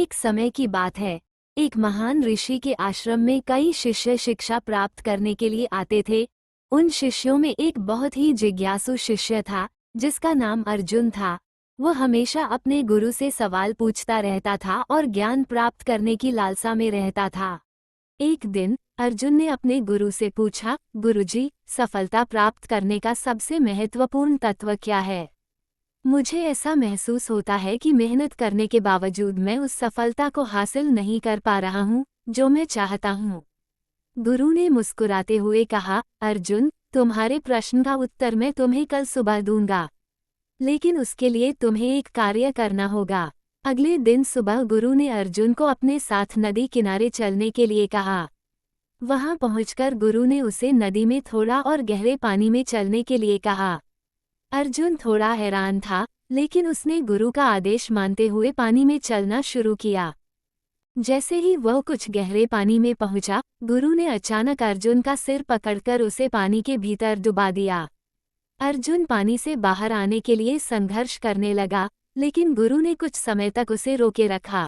एक समय की बात है। एक महान ऋषि के आश्रम में कई शिष्य शिक्षा प्राप्त करने के लिए आते थे। उन शिष्यों में एक बहुत ही जिज्ञासु शिष्य था, जिसका नाम अर्जुन था। वह हमेशा अपने गुरु से सवाल पूछता रहता था और ज्ञान प्राप्त करने की लालसा में रहता था। एक दिन अर्जुन ने अपने गुरु से पूछा, गुरुजी, सफलता प्राप्त करने का सबसे महत्वपूर्ण तत्व क्या है? मुझे ऐसा महसूस होता है कि मेहनत करने के बावजूद मैं उस सफलता को हासिल नहीं कर पा रहा हूँ जो मैं चाहता हूँ। गुरु ने मुस्कुराते हुए कहा, अर्जुन, तुम्हारे प्रश्न का उत्तर मैं तुम्हें कल सुबह दूंगा, लेकिन उसके लिए तुम्हें एक कार्य करना होगा। अगले दिन सुबह गुरु ने अर्जुन को अपने साथ नदी किनारे चलने के लिए कहा। वहां पहुंचकर गुरु ने उसे नदी में थोड़ा और गहरे पानी में चलने के लिए कहा। अर्जुन थोड़ा हैरान था, लेकिन उसने गुरु का आदेश मानते हुए पानी में चलना शुरू किया। जैसे ही वह कुछ गहरे पानी में पहुंचा, गुरु ने अचानक अर्जुन का सिर पकड़कर उसे पानी के भीतर डुबा दिया। अर्जुन पानी से बाहर आने के लिए संघर्ष करने लगा, लेकिन गुरु ने कुछ समय तक उसे रोके रखा।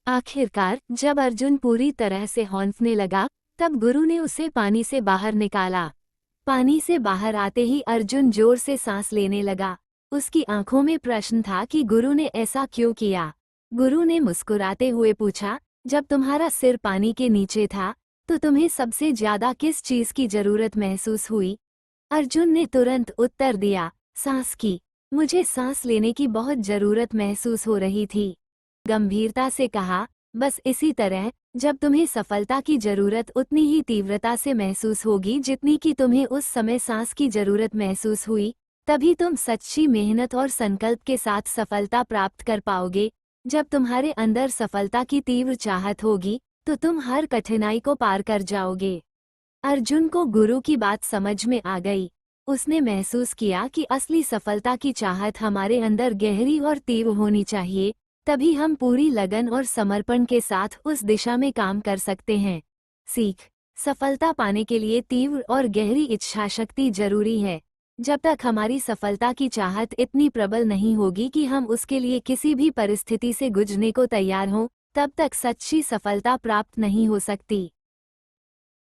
आखिरकार जब अर्जुन पूरी तरह से हौंफने लगा, तब गुरु ने उसे पानी से बाहर निकाला। पानी से बाहर आते ही अर्जुन जोर से सांस लेने लगा। उसकी आंखों में प्रश्न था कि गुरु ने ऐसा क्यों किया। गुरु ने मुस्कुराते हुए पूछा, जब तुम्हारा सिर पानी के नीचे था, तो तुम्हें सबसे ज्यादा किस चीज की जरूरत महसूस हुई? अर्जुन ने तुरंत उत्तर दिया, सांस की। मुझे सांस लेने की बहुत जरूरत महसूस हो रही थी। गंभीरता से कहा, बस इसी तरह जब तुम्हें सफलता की जरूरत उतनी ही तीव्रता से महसूस होगी जितनी कि तुम्हें उस समय सांस की जरूरत महसूस हुई, तभी तुम सच्ची मेहनत और संकल्प के साथ सफलता प्राप्त कर पाओगे। जब तुम्हारे अंदर सफलता की तीव्र चाहत होगी, तो तुम हर कठिनाई को पार कर जाओगे। अर्जुन को गुरु की बात समझ में आ गई। उसने महसूस किया कि असली सफलता की चाहत हमारे अंदर गहरी और तीव्र होनी चाहिए, तभी हम पूरी लगन और समर्पण के साथ उस दिशा में काम कर सकते हैं। सीख: सफलता पाने के लिए तीव्र और गहरी इच्छाशक्ति जरूरी है। जब तक हमारी सफलता की चाहत इतनी प्रबल नहीं होगी कि हम उसके लिए किसी भी परिस्थिति से जूझने को तैयार हों, तब तक सच्ची सफलता प्राप्त नहीं हो सकती।